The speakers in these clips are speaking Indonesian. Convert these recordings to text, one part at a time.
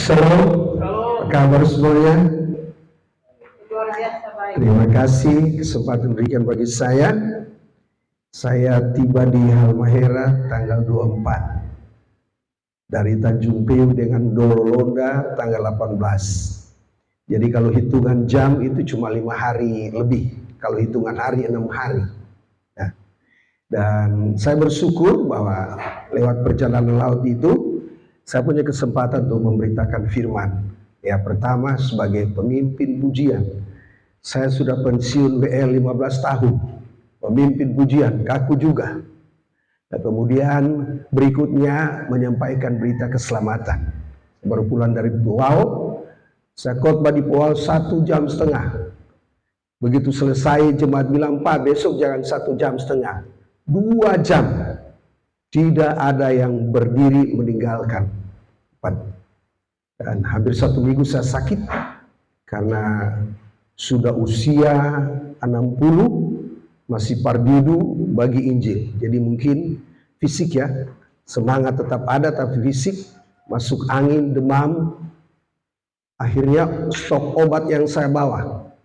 Shalom, apa kabar semuanya? Terima kasih kesempatan diberikan bagi saya. Saya tiba di Halmahera tanggal 24 dari Tanjung Priok dengan Dorolonda tanggal 18. Jadi kalau hitungan jam itu cuma 5 hari lebih, kalau hitungan hari 6 hari. Nah, dan saya bersyukur bahwa lewat perjalanan laut itu saya punya kesempatan untuk memberitakan firman. Ya, pertama sebagai pemimpin pujian. Saya sudah pensiun WL 15 tahun. Pemimpin pujian, kaku juga. Dan kemudian berikutnya menyampaikan berita keselamatan. Baru pulang dari Pulau, saya khotbah di Pulau 1,5 jam. Begitu selesai jemaat bilang, Pak besok jangan 1,5 jam. 2 jam. Tidak ada yang berdiri meninggalkan. Dan hampir 1 minggu saya sakit karena sudah usia 60, masih pardidu bagi Injil. Jadi mungkin fisik ya, semangat tetap ada tapi fisik masuk angin, demam. Akhirnya stok obat yang saya bawa,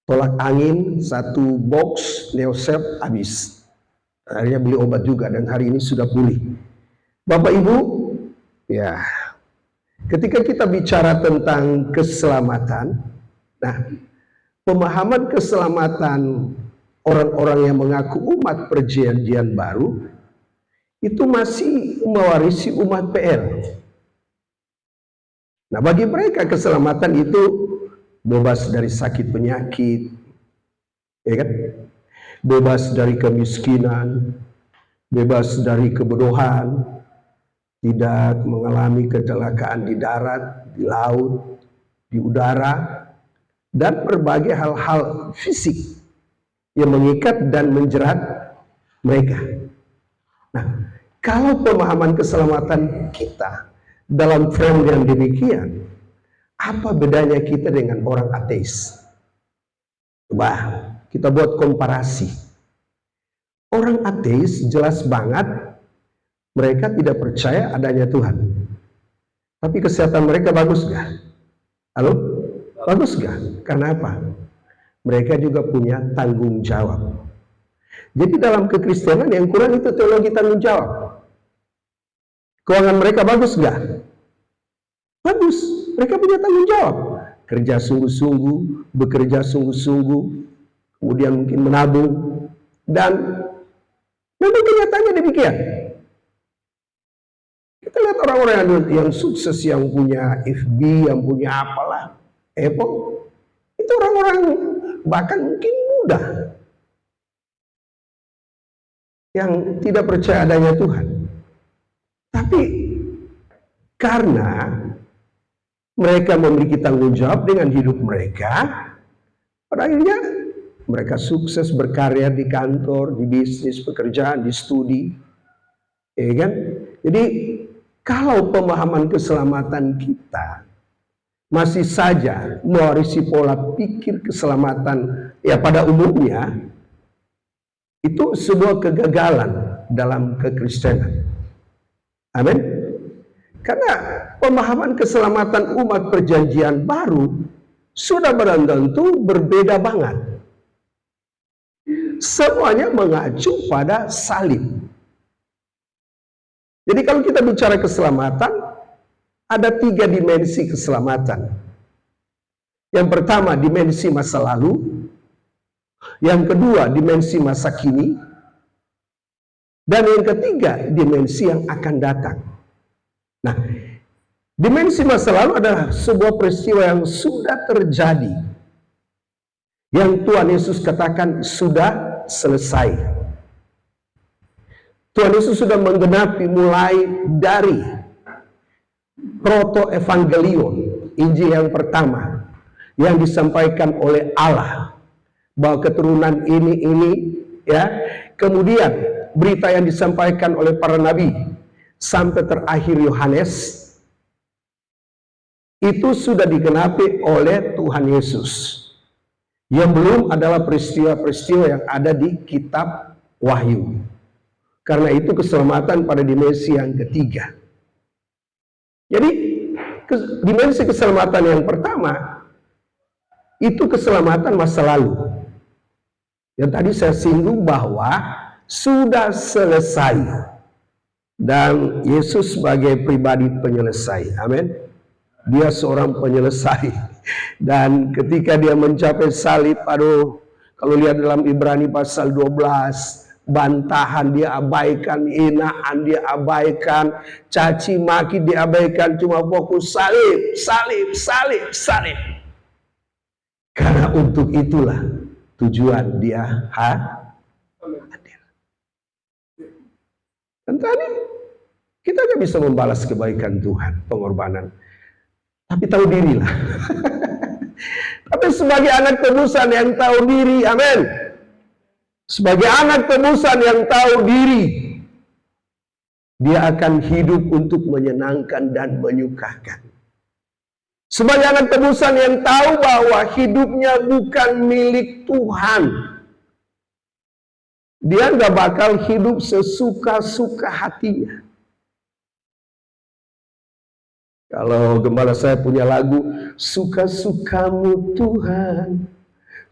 tolak angin 1 box Neosep habis. Akhirnya beli obat juga dan hari ini sudah pulih. Bapak Ibu, ya, ketika kita bicara tentang keselamatan, nah, pemahaman keselamatan orang-orang yang mengaku umat perjanjian baru itu masih mewarisi umat PL. Nah, bagi mereka keselamatan itu bebas dari sakit penyakit, ya kan? Bebas dari kemiskinan, bebas dari kebodohan, tidak mengalami kecelakaan di darat, di laut, di udara, dan berbagai hal-hal fisik yang mengikat dan menjerat mereka. Nah, kalau pemahaman keselamatan kita dalam frame yang demikian, apa bedanya kita dengan orang ateis? Coba kita buat komparasi. Orang ateis jelas banget mereka tidak percaya adanya Tuhan. Tapi kesehatan mereka bagus gak? Halo? Bagus gak? Karena apa? Mereka juga punya tanggung jawab. Jadi dalam kekristenan yang kurang itu teologi tanggung jawab. Keuangan mereka bagus gak? Bagus. Mereka punya tanggung jawab. Kerja sungguh-sungguh, bekerja sungguh-sungguh, kemudian mungkin menabung, dan memang kenyataannya demikian. Kita lihat orang-orang yang sukses, yang punya FB, yang punya apalah, Apple, itu orang-orang bahkan mungkin muda, yang tidak percaya adanya Tuhan. Tapi karena mereka memiliki tanggung jawab dengan hidup mereka, pada akhirnya mereka sukses berkarya di kantor, di bisnis, pekerjaan, di studi, ya kan? Jadi kalau pemahaman keselamatan kita masih saja mewarisi pola pikir keselamatan ya pada umumnya, itu sebuah kegagalan dalam kekristenan. Amin. Karena pemahaman keselamatan umat perjanjian baru sudah barang tentu berbeda banget. Semuanya mengacu pada salib. Jadi kalau kita bicara keselamatan, ada 3 dimensi keselamatan. Yang pertama, dimensi masa lalu. Yang kedua, dimensi masa kini. Dan yang ketiga, dimensi yang akan datang. Nah, dimensi masa lalu adalah sebuah peristiwa yang sudah terjadi, yang Tuhan Yesus katakan sudah selesai. Tuhan Yesus sudah menggenapi mulai dari proto-evangelion, Injil yang pertama yang disampaikan oleh Allah, bahwa keturunan ini ya, kemudian berita yang disampaikan oleh para nabi sampai terakhir Yohanes, itu sudah digenapi oleh Tuhan Yesus. Yang belum adalah peristiwa-peristiwa yang ada di kitab Wahyu. Karena itu keselamatan pada dimensi yang ketiga. Jadi Dimensi keselamatan yang pertama itu keselamatan masa lalu. Yang tadi saya singgung bahwa sudah selesai. Dan Yesus sebagai pribadi penyelesai. Amin. Dia seorang penyelesai. Dan ketika dia mencapai salib, aduh, kalau lihat dalam Ibrani pasal 12, bantahan dia abaikan, hinaan dia abaikan, caci maki dia abaikan, cuma fokus salib, salib, salib, salib. Karena untuk itulah tujuan dia hadir. Dan tadi kita gak bisa membalas kebaikan Tuhan, pengorbanan, tapi tahu dirilah. Tapi sebagai anak tebusan yang tahu diri, amin. Sebagai anak tebusan yang tahu diri, dia akan hidup untuk menyenangkan dan menyukakan. Sebagai anak tebusan yang tahu bahwa hidupnya bukan milik Tuhan, dia gak bakal hidup sesuka-suka hatinya. Kalau gembala saya punya lagu, suka-sukamu Tuhan,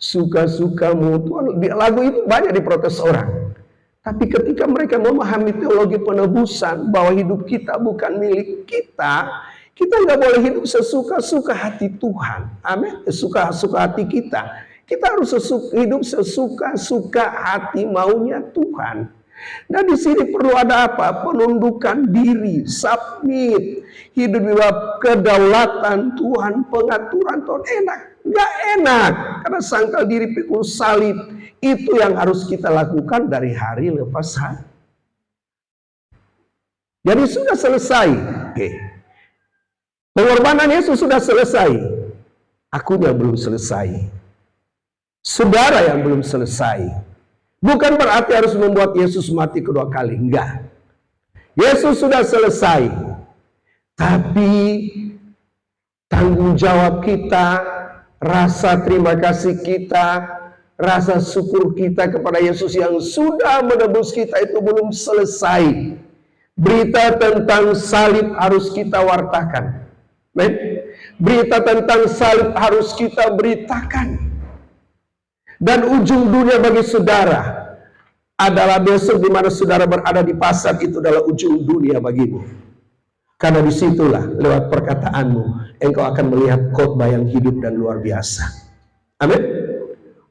suka-sukamu Tuhan. Lagu itu banyak diprotes orang. Tapi ketika mereka memahami teologi penebusan bahwa hidup kita bukan milik kita, kita nggak boleh hidup sesuka-suka hati Tuhan. Amin. Sesuka-suka hati kita. Kita harus hidup sesuka-suka hati maunya Tuhan. Dan di sini perlu ada apa? Penundukan diri, submit, hidup di bawah kedaulatan Tuhan, pengaturan Tuhan. Enak? Nggak enak. Karena sangkal diri pikul salib itu yang harus kita lakukan dari hari lepas hari. Jadi sudah selesai. Oke. Pengorbanan Yesus sudah selesai. Akunya belum selesai. Saudara yang belum selesai. Bukan berarti harus membuat Yesus mati kedua kali. Enggak. Yesus sudah selesai. Tapi tanggung jawab kita, rasa terima kasih kita, rasa syukur kita kepada Yesus yang sudah menebus kita itu belum selesai. Berita tentang salib harus kita wartakan. Berita tentang salib harus kita beritakan. Dan ujung dunia bagi saudara adalah besok di mana saudara berada di pasar, itu adalah ujung dunia bagimu. Karena disitulah lewat perkataanmu engkau akan melihat khotbah yang hidup dan luar biasa. Amin.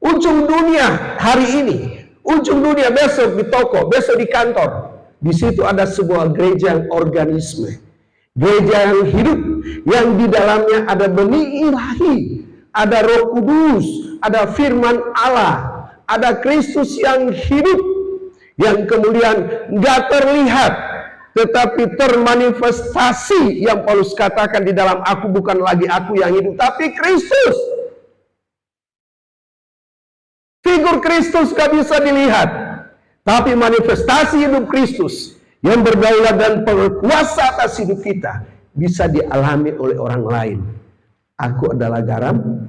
Ujung dunia hari ini, ujung dunia besok di toko, besok di kantor. Di situ ada sebuah gereja yang organisme, gereja yang hidup, yang di dalamnya ada benih ilahi, ada Roh Kudus, ada firman Allah, ada Kristus yang hidup, yang kemudian nggak terlihat, tetapi termanifestasi, yang Paulus katakan di dalam aku bukan lagi aku yang hidup, tapi Kristus. Figur Kristus gak bisa dilihat, tapi manifestasi hidup Kristus yang berdaulat dan berkuasa atas hidup kita bisa dialami oleh orang lain. Aku adalah garam,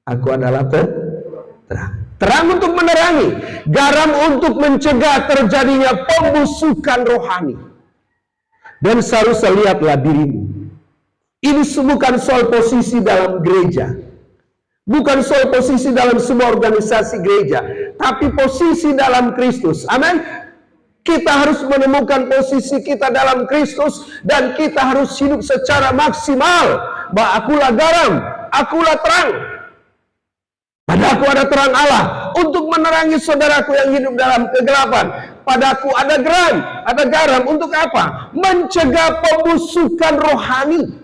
aku adalah terang. Terang untuk menerangi, garam untuk mencegah terjadinya pembusukan rohani. Dan seharusnya lihatlah dirimu. Ini bukan soal posisi dalam gereja, bukan soal posisi dalam sebuah organisasi gereja, tapi posisi dalam Kristus. Amin. Kita harus menemukan posisi kita dalam Kristus, dan kita harus hidup secara maksimal. Bahwa akulah garam, akulah terang. Padaku ada terang Allah untuk menerangi saudaraku yang hidup dalam kegelapan. Padaku ada garam untuk apa? Mencegah pembusukan rohani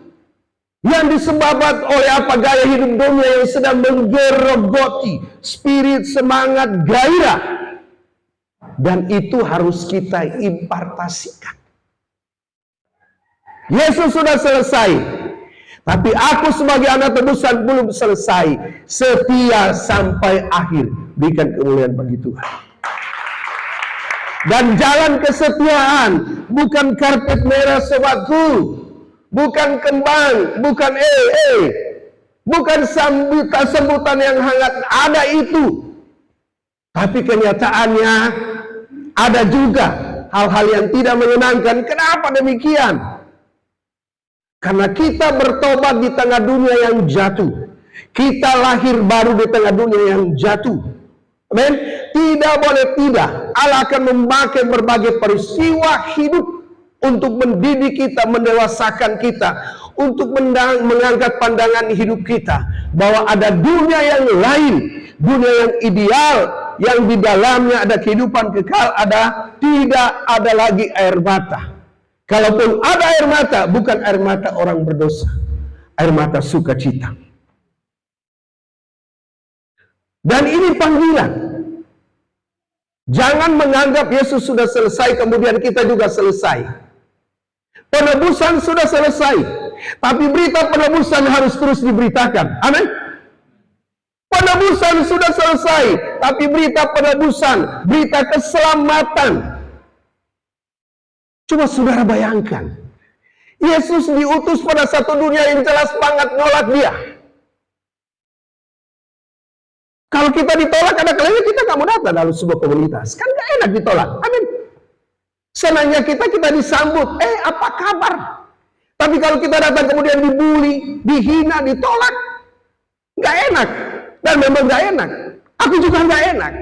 yang disebabkan oleh apa? Gaya hidup dunia yang sedang menggerogoti spirit, semangat, gairah. Dan itu harus kita impartasikan. Yesus sudah selesai. Tapi aku sebagai anak tebusan belum selesai. Setia sampai akhir. Berikan kemuliaan bagi Tuhan. Dan jalan kesetiaan bukan karpet merah sobatku, bukan kembang, bukan bukan sambutan yang hangat. Ada itu. Tapi kenyataannya ada juga hal-hal yang tidak menyenangkan. Kenapa demikian? Karena kita bertobat di tengah dunia yang jatuh. Kita lahir baru di tengah dunia yang jatuh. Amin. Tidak boleh tidak. Allah akan memakai berbagai peristiwa hidup untuk mendidik kita, mendewasakan kita, untuk mengangkat pandangan hidup kita bahwa ada dunia yang lain, dunia yang ideal, yang di dalamnya ada kehidupan kekal, tidak ada lagi air mata. Kalaupun ada air mata, bukan air mata orang berdosa, air mata sukacita. Dan ini panggilan. Jangan menganggap Yesus sudah selesai, kemudian kita juga selesai. Penebusan sudah selesai, tapi berita penebusan harus terus diberitakan. Amin. Penebusan sudah selesai, tapi berita penebusan, berita keselamatan. Coba saudara bayangkan, Yesus diutus pada satu dunia yang jelas banget nolak dia. Kalau kita ditolak, ada kalanya kita nggak mau datang dalam sebuah komunitas. Kan nggak enak ditolak. Amin. Senangnya kita disambut. Apa kabar? Tapi kalau kita datang kemudian dibully, dihina, ditolak, nggak enak. Dan memang nggak enak. Aku juga nggak enak.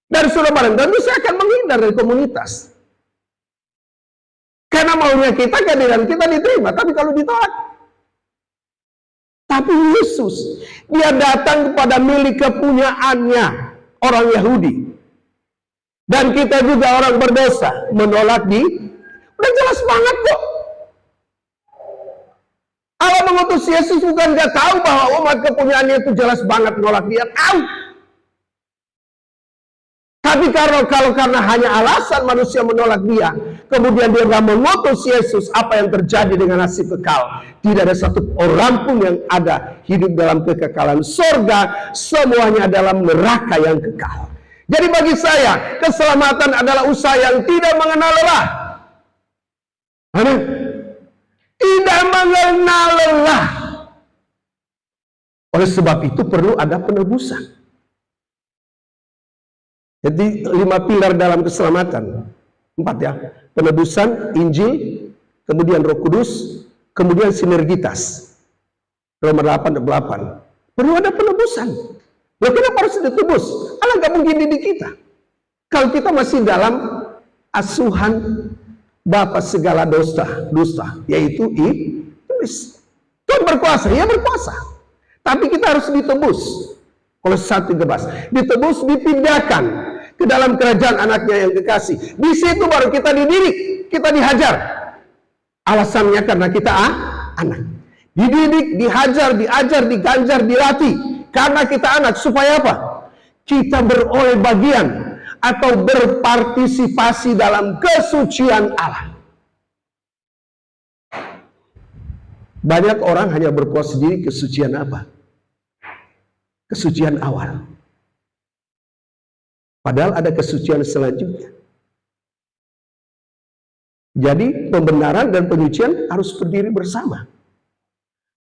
Dan saudara barang tentu saya akan menghindar dari komunitas. Karena maunya kita, kehadiran kita diterima. Tapi kalau ditolak. Tapi Yesus, dia datang kepada milik kepunyaannya, orang Yahudi. Dan kita juga orang berdosa, menolak udah jelas banget kok. Allah mengutus Yesus bukan gak tahu bahwa umat kepunyaannya itu jelas banget menolak dia, tahu. Tapi karena hanya alasan manusia menolak dia, kemudian dia gak mengutus Yesus, apa yang terjadi dengan nasib kekal? Tidak ada satu orang pun yang ada hidup dalam kekekalan surga, semuanya dalam neraka yang kekal. Jadi bagi saya, keselamatan adalah usaha yang tidak mengenal lelah. Amin. Tidak mengenal lelah. Oleh sebab itu perlu ada penebusan. Jadi 5 pilar dalam keselamatan. 4 ya. Penebusan, Injil, kemudian Roh Kudus, kemudian sinergitas. Roma 8:8. Perlu ada penebusan. Loh, kenapa harus ditebus? Allah nggak mungkin didik kita. Kalau kita masih dalam asuhan bapa segala dusta, yaitu iblis. Tuhan berkuasa, ya berkuasa. Tapi kita harus ditebus. Kalau 1:11, ditebus, dipindahkan ke dalam kerajaan anaknya yang kekasih. Di situ baru kita dididik, kita dihajar. Alasannya karena kita anak. Dididik, dihajar, diajar, diganjar, dilatih. Karena kita anak, supaya apa? Kita beroleh bagian atau berpartisipasi dalam kesucian Allah. Banyak orang hanya berpuas diri kesucian apa? Kesucian awal. Padahal ada kesucian selanjutnya. Jadi pembenaran dan penyucian harus berdiri bersama.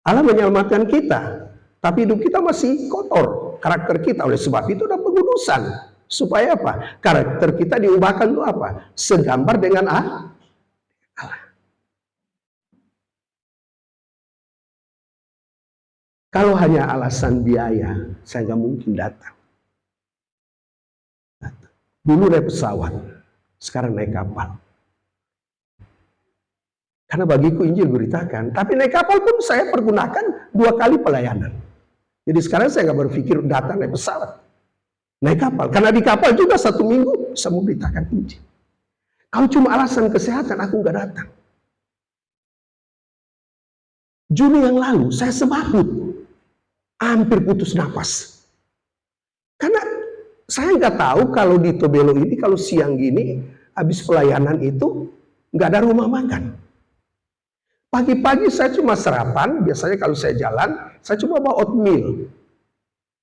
Allah menyelamatkan kita, tapi hidup kita masih kotor, karakter kita. Oleh sebab itu ada pengudusan. Supaya apa? Karakter kita diubahkan itu apa? Segambar dengan Allah. Kalau hanya alasan biaya, saya nggak mungkin datang. Dulu naik pesawat, sekarang naik kapal. Karena bagiku Injil beritakan, tapi naik kapal pun saya pergunakan 2 kali pelayanan. Jadi sekarang saya nggak berpikir datang naik pesawat, naik kapal. Karena di kapal juga 1 minggu bisa memberitakan Injil. Kalau cuma alasan kesehatan, aku nggak datang. Juni yang lalu saya semaput, hampir putus napas. Karena saya nggak tahu kalau di Tobelo ini, kalau siang gini, habis pelayanan itu nggak ada rumah makan. Pagi-pagi saya cuma sarapan, biasanya kalau saya jalan, saya cuma bawa oatmeal.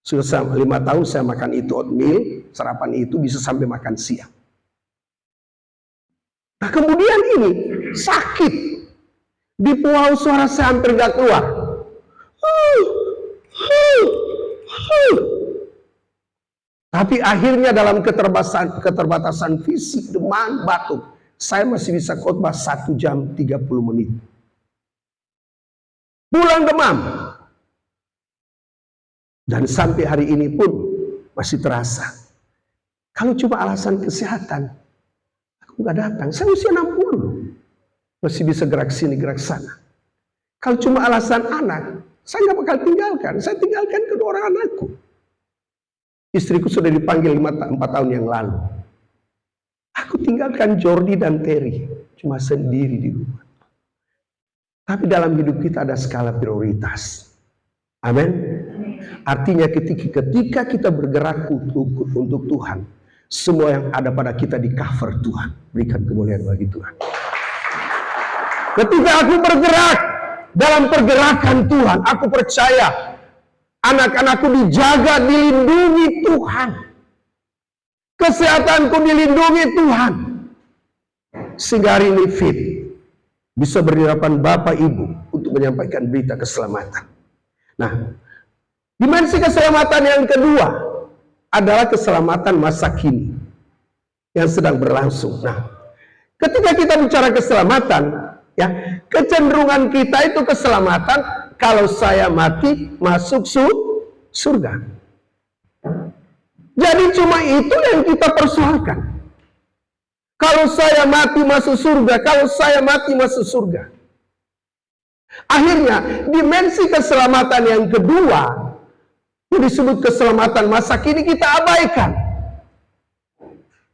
Sudah 5 tahun saya makan itu oatmeal, sarapan itu bisa sampai makan siang. Nah kemudian ini, sakit. Di pulau suara saya hampir nggak keluar. Tapi akhirnya dalam keterbatasan fisik, demam, batuk, saya masih bisa khotbah 1 jam 30 menit. pulang demam. Dan sampai hari ini pun masih terasa. Kalau cuma alasan kesehatan, aku nggak datang. Saya usia 60, masih bisa gerak sini, gerak sana. Kalau cuma alasan anak, saya nggak bakal tinggalkan. Saya tinggalkan kedua orang anakku. Istriku sudah dipanggil 4 tahun yang lalu. Aku tinggalkan Jordi dan Terry, cuma sendiri di rumah. Tapi dalam hidup kita ada skala prioritas. Amin. Artinya ketika kita bergerak untuk Tuhan, semua yang ada pada kita di cover Tuhan. Berikan kemuliaan bagi Tuhan. Ketika aku bergerak dalam pergerakan Tuhan, aku percaya anak-anakku dijaga, dilindungi Tuhan. Kesehatanku dilindungi Tuhan. Sehingga hari ini fit, bisa berdiri Bapak Ibu untuk menyampaikan berita keselamatan. Nah, dimensi keselamatan yang kedua adalah keselamatan masa kini yang sedang berlangsung. Nah, ketika kita bicara keselamatan, ya, kecenderungan kita itu keselamatan kalau saya mati masuk surga. Jadi cuma itu yang kita persoalkan. Kalau saya mati masuk surga, kalau saya mati masuk surga. Akhirnya dimensi keselamatan yang kedua yang disebut keselamatan masa kini kita abaikan.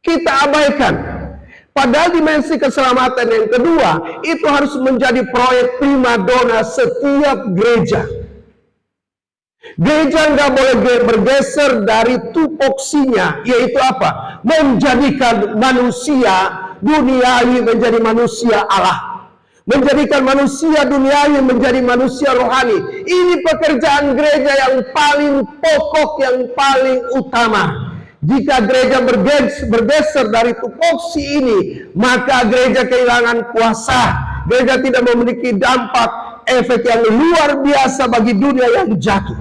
Kita abaikan. Padahal dimensi keselamatan yang kedua itu harus menjadi proyek primadona setiap gereja. Gereja nggak boleh bergeser dari tupoksinya, yaitu apa? Menjadikan manusia duniawi menjadi manusia Allah. Menjadikan manusia duniawi menjadi manusia rohani. Ini pekerjaan gereja yang paling pokok, yang paling utama. Jika gereja bergeser dari tupoksi ini, maka gereja kehilangan kuasa. Gereja tidak memiliki dampak efek yang luar biasa bagi dunia yang jatuh.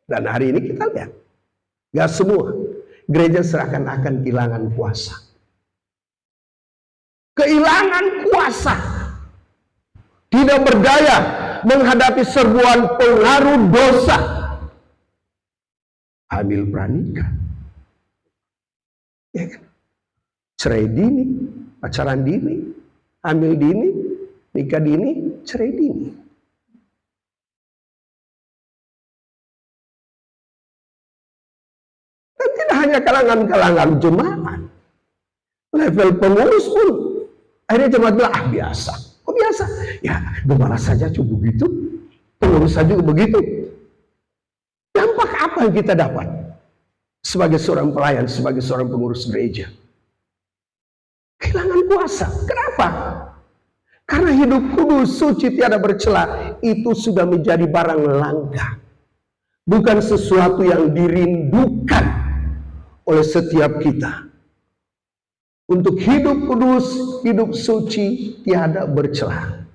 Dan hari ini kita lihat, gak semua gereja seakan-akan kehilangan kuasa. Kehilangan kuasa, tidak berdaya menghadapi serbuan pengaruh dosa. Hamil pranikah, ya kan? Cerai dini, pacaran dini, hamil dini, nikah dini, cerai dini. Dan tidak hanya kalangan-kalangan jemaat, level pengurus pun akhirnya jemaat bilang, biasa. Kok biasa? Ya, gembala saja cuma begitu, pengurus saja begitu. Dampak apa yang kita dapat sebagai seorang pelayan, sebagai seorang pengurus gereja? Kehilangan kuasa. Kenapa? Karena hidup kudus, suci, tiada bercela itu sudah menjadi barang langka. Bukan sesuatu yang dirindukan oleh setiap kita. Untuk hidup kudus, hidup suci, tiada bercela.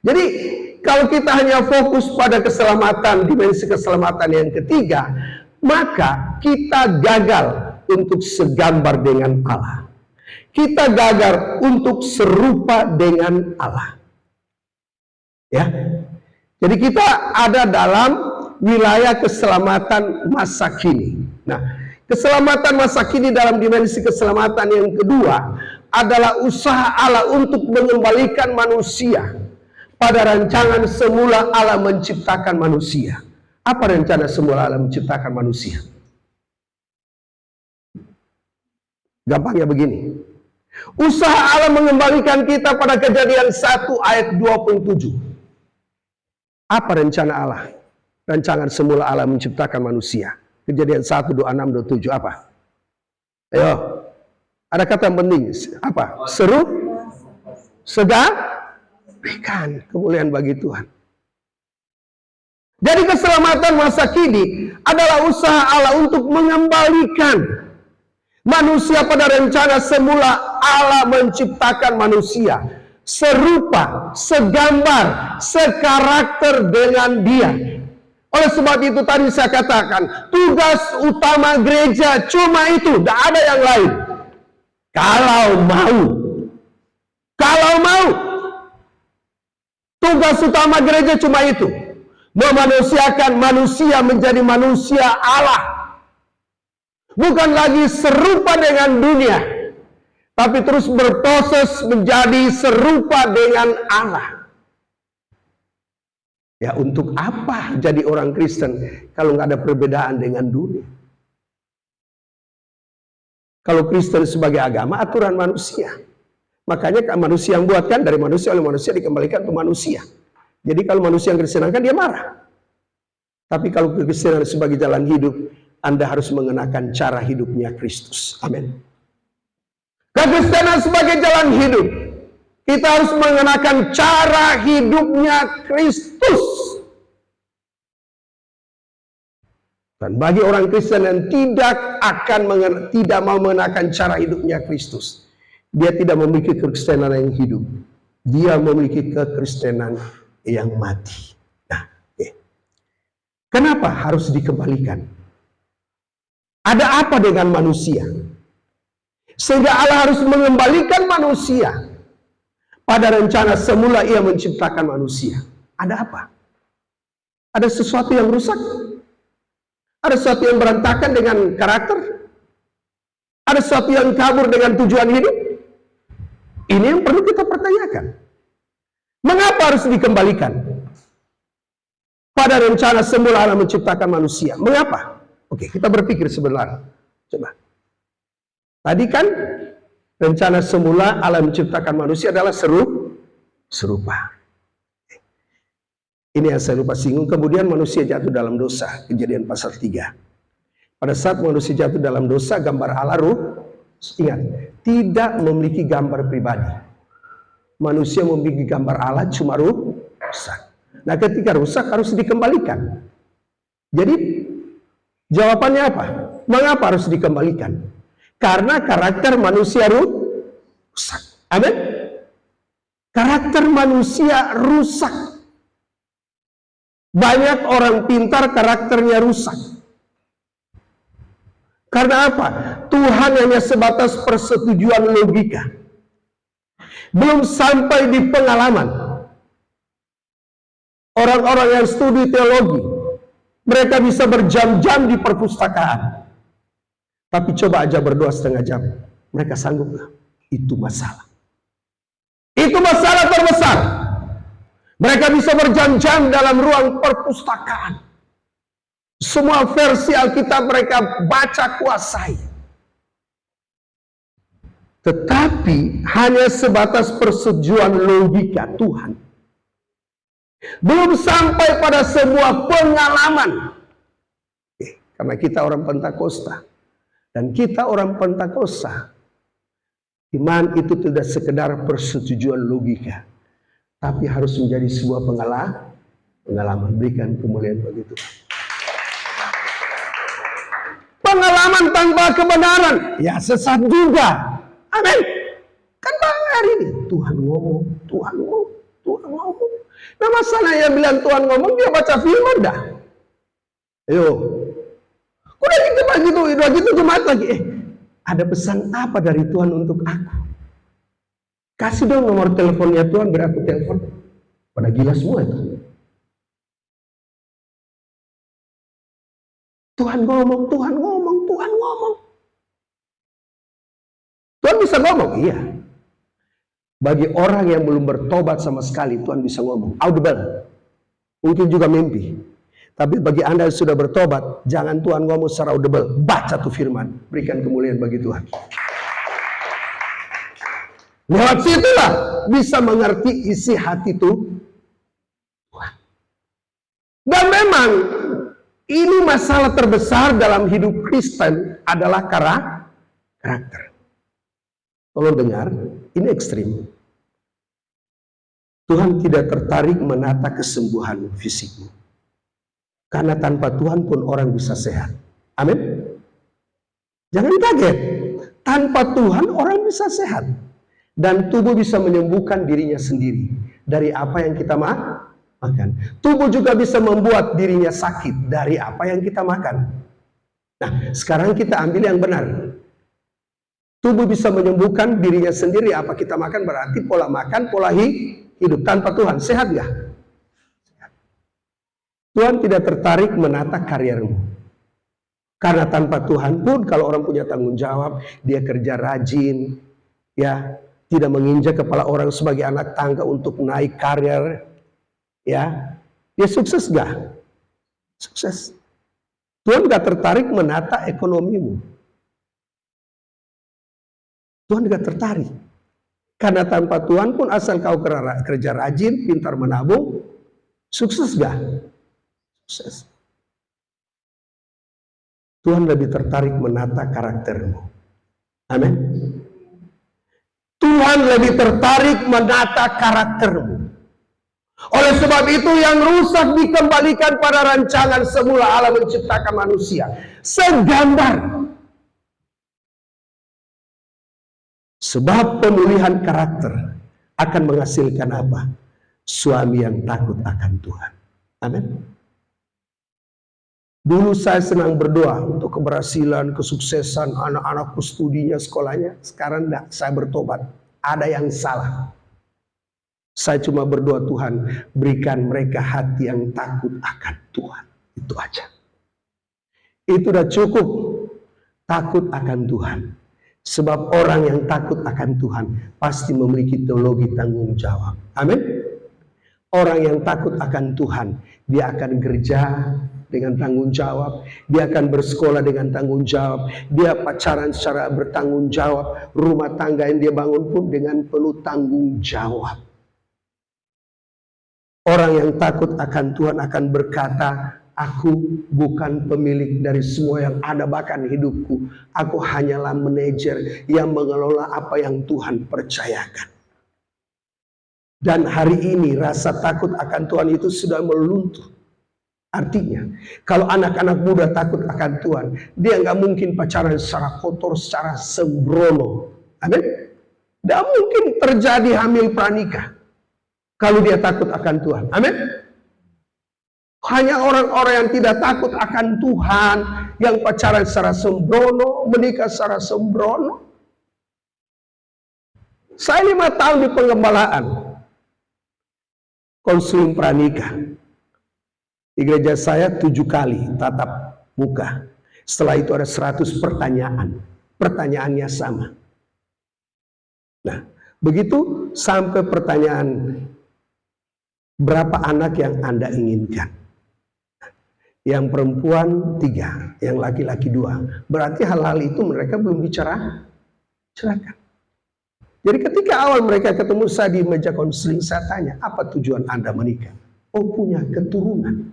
Jadi kalau kita hanya fokus pada keselamatan, dimensi keselamatan yang ketiga, maka kita gagal untuk segambar dengan Allah. Kita gagal untuk serupa dengan Allah. Ya. Jadi kita ada dalam wilayah keselamatan masa kini. Nah, keselamatan masa kini dalam dimensi keselamatan yang kedua adalah usaha Allah untuk mengembalikan manusia pada rancangan semula Allah menciptakan manusia. Apa rencana semula Allah menciptakan manusia? Gampangnya begini. Usaha Allah mengembalikan kita pada Kejadian 1 ayat 27. Apa rencana Allah? Rancangan semula Allah menciptakan manusia. Kejadian 1, 26, 27 apa? Ayo. Ada kata yang penting. Apa? Seru? Berikan kemuliaan bagi Tuhan. Jadi keselamatan masa kini adalah usaha Allah untuk mengembalikan manusia pada rencana semula Allah menciptakan manusia. Serupa, segambar, sekarakter dengan Dia. Oleh sebab itu tadi saya katakan, tugas utama gereja cuma itu, tidak ada yang lain. Kalau mau. Tugas utama gereja cuma itu. Memanusiakan manusia menjadi manusia Allah. Bukan lagi serupa dengan dunia, tapi terus berproses menjadi serupa dengan Allah. Ya, untuk apa jadi orang Kristen kalau nggak ada perbedaan dengan dunia? Kalau Kristen sebagai agama, aturan manusia. Makanya manusia yang buatkan dari manusia oleh manusia dikembalikan ke manusia. Jadi kalau manusia yang kristenankan, dia marah. Tapi kalau kekristenan sebagai jalan hidup, Anda harus mengenakan cara hidupnya Kristus. Amin. Kekristenan sebagai jalan hidup, kita harus mengenakan cara hidupnya Kristus. Dan bagi orang Kristen yang tidak mau mengenakan cara hidupnya Kristus, dia tidak memiliki kekristenan yang hidup. Dia memiliki kekristenan yang mati. Nah, kenapa harus dikembalikan? Ada apa dengan manusia? Sehingga Allah harus mengembalikan manusia pada rencana semula Ia menciptakan manusia. Ada apa? Ada sesuatu yang rusak? Ada sesuatu yang berantakan dengan karakter? Ada sesuatu yang kabur dengan tujuan hidup? Ini yang perlu kita pertanyakan. Mengapa harus dikembalikan pada rencana semula Allah menciptakan manusia? Mengapa? Oke, kita berpikir sebentar. Coba. Tadi kan rencana semula Allah menciptakan manusia adalah serupa. Ini yang saya lupa singgung. Kemudian manusia jatuh dalam dosa. Kejadian pasal 3. Pada saat manusia jatuh dalam dosa, gambar Allah ingat, tidak memiliki gambar pribadi. Manusia memiliki gambar Allah cuma rusak. Nah, ketika rusak harus dikembalikan. Jadi jawabannya apa? Mengapa harus dikembalikan? Karena karakter manusia rusak. Amin. Karakter manusia rusak. Banyak orang pintar karakternya rusak. Karena apa? Tuhan hanya sebatas persetujuan logika. Belum sampai di pengalaman. Orang-orang yang studi teologi, mereka bisa berjam-jam di perpustakaan. Tapi coba aja berdoa setengah jam. Mereka sanggup nggak? Itu masalah. Itu masalah terbesar. Mereka bisa berjam-jam dalam ruang perpustakaan. Semua versi Alkitab mereka baca kuasai. Tetapi hanya sebatas persetujuan logika Tuhan. Belum sampai pada sebuah pengalaman. Karena kita orang Pentakosta. Dan kita orang Pentakosta. Iman itu tidak sekedar persetujuan logika. Tapi harus menjadi sebuah pengalaman. Berikan kemuliaan bagi Tuhan. Pengalaman tanpa kebenaran, ya sesat juga. Amin. Kan hari ini Tuhan ngomong. Nah, masalahnya bilang Tuhan ngomong, dia baca firman dah. Ayo. Udah gitu jemaat lagi. Ada pesan apa dari Tuhan untuk aku? Kasih dong nomor teleponnya Tuhan biar aku telepon. Pada gila semua itu. Tuhan ngomong. Tuhan bisa ngomong, iya. Bagi orang yang belum bertobat sama sekali, Tuhan bisa ngomong. Audible. Mungkin juga mimpi. Tapi bagi Anda yang sudah bertobat, jangan Tuhan ngomong secara audible. Baca tuh firman. Berikan kemuliaan bagi Tuhan. Lewat situlah bisa mengerti isi hati Tuhan. Dan memang ini masalah terbesar dalam hidup Kristen adalah karakter. Tolong dengar, ini ekstrim. Tuhan tidak tertarik menata kesembuhan fisikmu. Karena tanpa Tuhan pun orang bisa sehat. Amin. Jangan kaget. Tanpa Tuhan orang bisa sehat. Dan tubuh bisa menyembuhkan dirinya sendiri. Dari apa yang kita makan. Tubuh juga bisa membuat dirinya sakit. Dari apa yang kita makan. Nah, sekarang kita ambil yang benar. Tubuh bisa menyembuhkan dirinya sendiri. Apa kita makan berarti pola makan, pola hidup. hidup. Tanpa Tuhan, sehat gak? Tuhan tidak tertarik menata karirmu. Karena tanpa Tuhan pun kalau orang punya tanggung jawab, dia kerja rajin, ya, tidak menginjak kepala orang sebagai anak tangga untuk naik karir, ya, dia sukses gak? Sukses. Tuhan gak tertarik menata ekonomimu. Tuhan gak tertarik. Karena tanpa Tuhan pun asal kau kerja rajin, pintar menabung, sukses gak? Sukses. Tuhan lebih tertarik menata karaktermu. Amin. Tuhan lebih tertarik menata karaktermu. Oleh sebab itu yang rusak dikembalikan pada rancangan semula Allah menciptakan manusia. Segambar. Sebab pemulihan karakter akan menghasilkan apa? Suami yang takut akan Tuhan. Amin. Dulu saya senang berdoa untuk keberhasilan, kesuksesan anak-anakku studinya, sekolahnya. Sekarang enggak, saya bertobat. Ada yang salah. Saya cuma berdoa, Tuhan, berikan mereka hati yang takut akan Tuhan. Itu aja. Itu udah cukup. Takut akan Tuhan. Sebab orang yang takut akan Tuhan pasti memiliki teologi tanggung jawab. Amin. Orang yang takut akan Tuhan, dia akan kerja dengan tanggung jawab, dia akan bersekolah dengan tanggung jawab, dia pacaran secara bertanggung jawab, rumah tangga yang dia bangun pun dengan penuh tanggung jawab. Orang yang takut akan Tuhan akan berkata, aku bukan pemilik dari semua yang ada bahkan hidupku, aku hanyalah manajer yang mengelola apa yang Tuhan percayakan. Dan hari ini rasa takut akan Tuhan itu sudah meluntur. Artinya, kalau anak-anak muda takut akan Tuhan, dia nggak mungkin pacaran secara kotor, secara sembrono. Amin? Tidak mungkin terjadi hamil pranikah kalau dia takut akan Tuhan. Amin? Hanya orang-orang yang tidak takut akan Tuhan, yang pacaran secara sembrono, menikah secara sembrono. Saya 5 tahun di penggembalaan, konseling pranikah. Di gereja saya 7 kali tatap muka. Setelah itu ada 100 pertanyaan. Pertanyaannya sama. Nah, begitu sampai pertanyaan, berapa anak yang Anda inginkan? Yang perempuan 3, yang laki-laki 2. Berarti hal-hal itu mereka belum bicarakan. Jadi ketika awal mereka ketemu saya di meja konseling, saya tanya, apa tujuan Anda menikah? Oh, punya keturunan.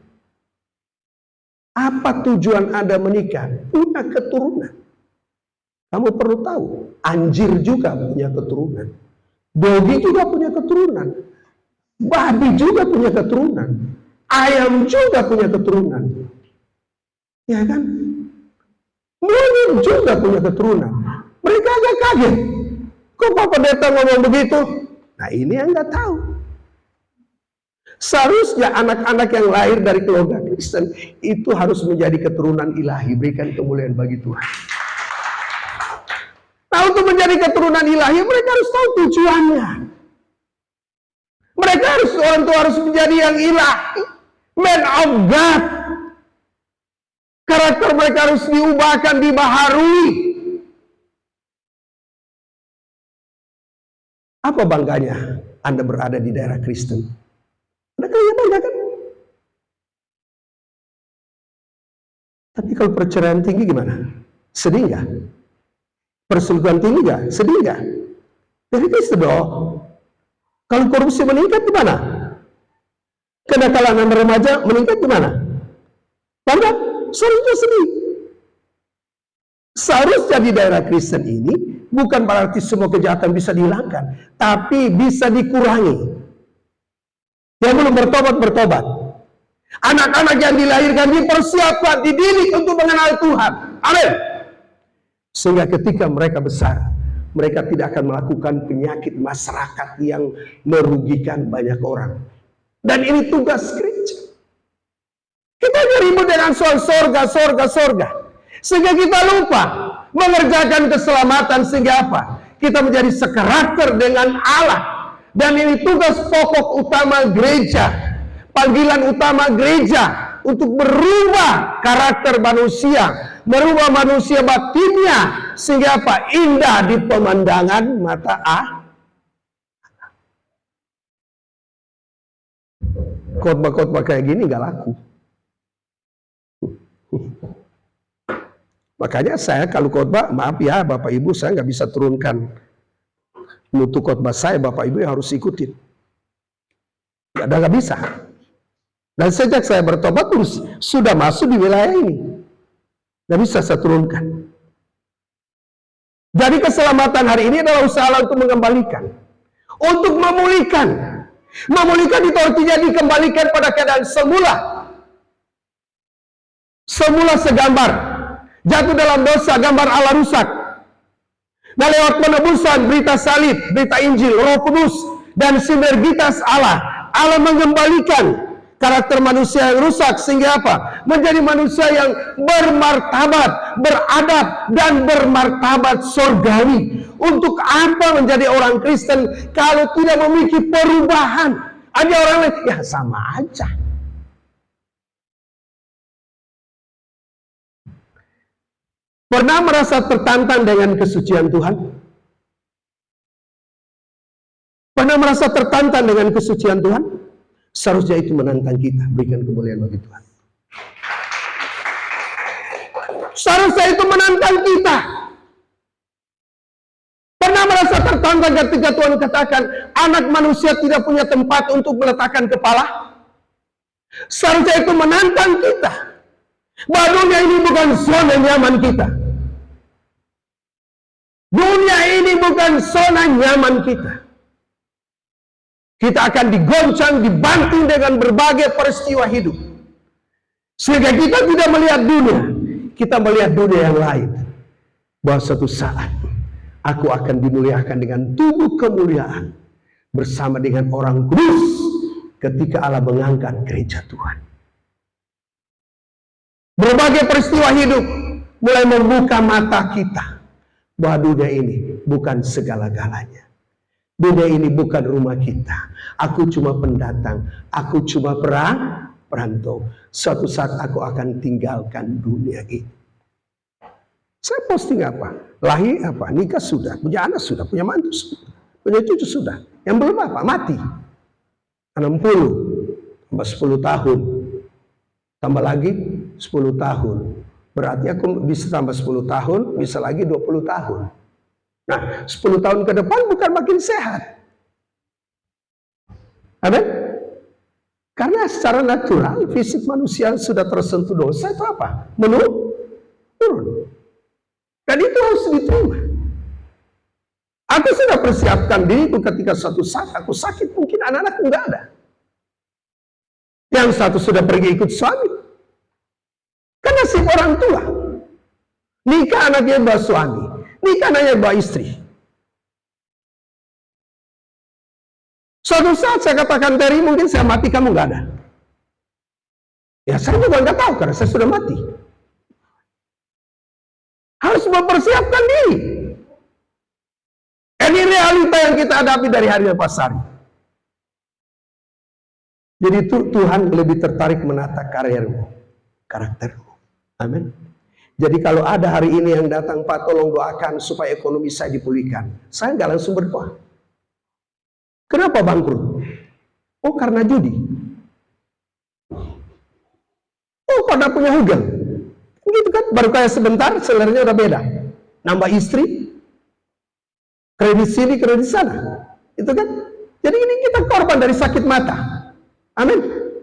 Apa tujuan Anda menikah? Punya keturunan. Kamu perlu tahu, anjir juga punya keturunan. Dogi juga punya keturunan. Babi juga punya keturunan. Ayam juga punya keturunan. Ya kan? Monyet juga punya keturunan. Mereka agak kaget. Kok Pak Pendeta ngomong begitu? Nah, ini yang nggak tahu. Seharusnya anak-anak yang lahir dari keluarga Kristen itu harus menjadi keturunan ilahi, berikan kemuliaan bagi Tuhan. Nah, untuk menjadi keturunan ilahi mereka harus tahu tujuannya. Mereka orang tua harus menjadi yang ilahi, man of God. Karakter mereka harus diubahkan, dibaharui. Apa bangganya Anda berada di daerah Kristen? Anda kayaknya bangga kan? Tapi kalau perceraian tinggi gimana? Sedih nggak? Perselingkuhan tinggi nggak? Sedih nggak? Dari Kristen dong. Kalau korupsi meningkat gimana? Kenakalan anak remaja meningkat gimana? Bangga? Seharusnya sedih. Seharusnya di daerah Kristen ini bukan berarti semua kejahatan bisa dihilangkan, tapi bisa dikurangi. Yang belum bertobat, bertobat. Anak-anak yang dilahirkan dipersiapkan, dididik untuk mengenal Tuhan. Amin. Sehingga ketika mereka besar, mereka tidak akan melakukan penyakit masyarakat yang merugikan banyak orang. Dan ini tugas gereja. Kita ribut dengan soal sorga. Sehingga kita lupa mengerjakan keselamatan, sehingga apa? Kita menjadi sekarakter dengan Allah. Dan ini tugas pokok utama gereja, panggilan utama gereja untuk merubah karakter manusia, merubah manusia batinnya sehingga apa? Indah di pemandangan mata Khotbah-khotbah kayak gini gak laku. Makanya saya kalau khotbah, maaf ya Bapak Ibu, saya nggak bisa turunkan mutu khotbah saya, Bapak Ibu yang harus ikutin. Nggak bisa. Dan sejak saya bertobat terus sudah masuk di wilayah ini, nggak bisa saya turunkan. Jadi keselamatan hari ini adalah usaha Allah untuk mengembalikan, untuk memulihkan. Memulihkan itu artinya dikembalikan pada keadaan semula. Semula segambar. Jatuh dalam dosa, gambar Allah rusak. Nah, lewat penebusan, berita salib, berita Injil, Roh Kudus, dan sinergitas Allah, Allah mengembalikan karakter manusia yang rusak sehingga apa? Menjadi manusia yang bermartabat, beradab, dan bermartabat surgawi. Untuk apa menjadi orang Kristen kalau tidak memiliki perubahan? Ada orang lain, ya sama aja. Pernah merasa tertantang dengan kesucian Tuhan? Pernah merasa tertantang dengan kesucian Tuhan? Seharusnya itu menantang kita. Berikan kemuliaan bagi Tuhan. Seharusnya itu menantang kita. Pernah merasa tertantang ketika Tuhan katakan anak manusia tidak punya tempat untuk meletakkan kepala? Seharusnya itu menantang kita. Bahwa dunia ini bukan zona nyaman kita. Dunia ini bukan zona nyaman kita. Kita akan digoncang, dibanting dengan berbagai peristiwa hidup. Sehingga kita tidak melihat dunia. Kita melihat dunia yang lain. Bahwa suatu saat aku akan dimuliakan dengan tubuh kemuliaan. Bersama dengan orang kudus. Ketika Allah mengangkat gereja Tuhan. Berbagai peristiwa hidup mulai membuka mata kita. Bahwa dunia ini bukan segala-galanya. Dunia ini bukan rumah kita. Aku cuma pendatang. Aku cuma perantau. Suatu saat aku akan tinggalkan dunia ini. Saya posting apa? Lahir apa? Nikah sudah. Punya anak sudah. Punya mantu sudah. Punya cucu sudah. Yang belum apa? Mati. 60. Tambah 10 tahun. Tambah lagi 10 tahun. Berarti aku bisa tambah 10 tahun, bisa lagi 20 tahun. Nah, 10 tahun ke depan bukan makin sehat. Amin? Karena secara natural, fisik manusia sudah tersentuh dosa itu apa? Menurun. Dan itu harus diterima. Aku sudah persiapkan diriku ketika suatu saat aku sakit, mungkin anak-anakku nggak ada. Yang satu sudah pergi ikut suami. Kan nasib orang tua. Nikah anaknya bawa suami. Nikah anaknya bawa istri. Suatu saat saya katakan, Terry, mungkin saya mati, kamu nggak ada. Ya saya juga nggak tahu karena saya sudah mati. Harus mempersiapkan diri. Ini realita yang kita hadapi dari hari lepas hari. Jadi Tuhan lebih tertarik menata karirmu, karaktermu. Amin. Jadi kalau ada hari ini yang datang, Pak tolong doakan supaya ekonomi saya dipulihkan. Saya nggak langsung berdoa. Kenapa bangkrut? Oh karena judi. Oh karena punya hugel. Gitu kan, baru kayak sebentar selernya udah beda. Nambah istri, kredit sini, kredit sana. Itu kan. Jadi ini kita korban dari sakit mata. Amin.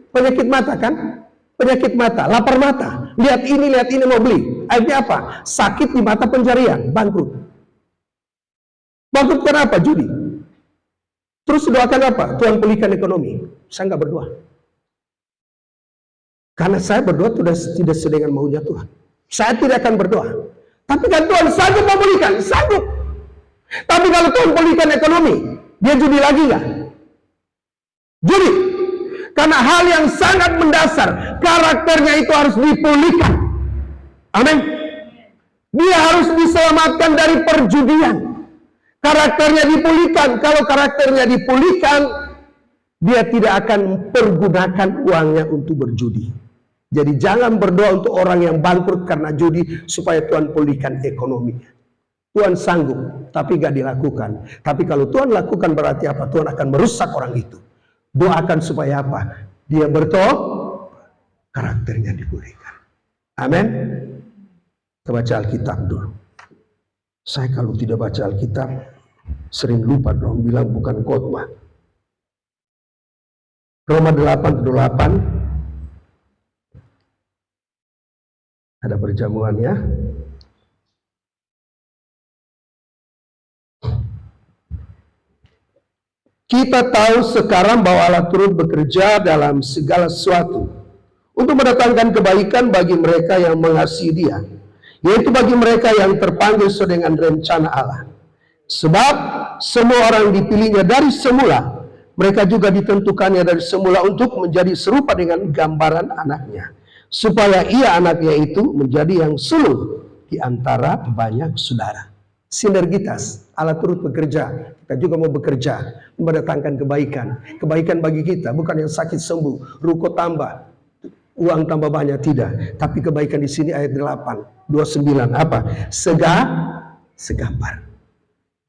Penyakit mata kan? Penyakit mata, lapar mata. Lihat ini mau beli. Akhirnya apa? Sakit di mata pencarian, bangkrut. Bangkrut kenapa? Judi. Terus doakan apa? Tuhan pulihkan ekonomi. Saya nggak berdoa. Karena saya berdoa tidak sesuai dengan maunya Tuhan. Saya tidak akan berdoa. Tapi kan Tuhan sanggup memulihkan, sanggup. Tapi kalau Tuhan pulihkan ekonomi, dia judi lagi nggak? Judi. Karena hal yang sangat mendasar, karakternya itu harus dipulihkan. Amin. Dia harus diselamatkan dari perjudian. Karakternya dipulihkan. Kalau karakternya dipulihkan, dia tidak akan pergunakan uangnya untuk berjudi. Jadi jangan berdoa untuk orang yang bangkrut karena judi supaya Tuhan pulihkan ekonominya. Tuhan sanggup, tapi gak dilakukan. Tapi kalau Tuhan lakukan berarti apa? Tuhan akan merusak orang itu. Doakan supaya apa? Dia bertobat, karakternya dipulihkan. Amin. Kita baca Alkitab dulu. Saya kalau tidak baca Alkitab sering lupa dong, bilang bukan khotbah. Roma 8:8. Ada perjamuan ya. Kita tahu sekarang bahwa Allah turut bekerja dalam segala sesuatu untuk mendatangkan kebaikan bagi mereka yang mengasihi Dia, yaitu bagi mereka yang terpanggil sesuai dengan rencana Allah. Sebab semua orang dipilihnya dari semula, mereka juga ditentukannya dari semula untuk menjadi serupa dengan gambaran anaknya, supaya ia anaknya itu menjadi yang sulung di antara banyak saudara. Sinergitas, Allah turut bekerja, kita juga mau bekerja, mendatangkan kebaikan. Kebaikan bagi kita, bukan yang sakit sembuh, ruko tambah, uang tambah banyak, tidak. Tapi kebaikan di sini ayat 8:29, apa? Segambar.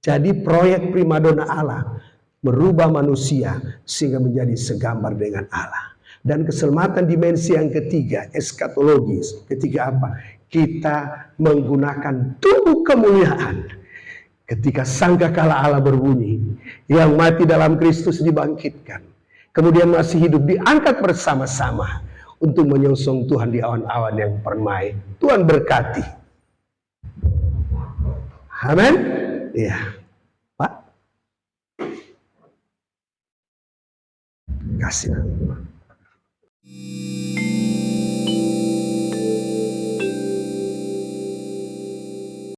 Jadi proyek primadona Allah merubah manusia sehingga menjadi segambar dengan Allah. Dan keselamatan dimensi yang ketiga, eskatologis. Ketiga apa? Kita menggunakan tubuh kemuliaan. Ketika sangkakala Allah berbunyi, yang mati dalam Kristus dibangkitkan, kemudian masih hidup diangkat bersama-sama untuk menyongsong Tuhan di awan-awan yang permai. Tuhan berkati. Amin. Iya, Pak. Kasih.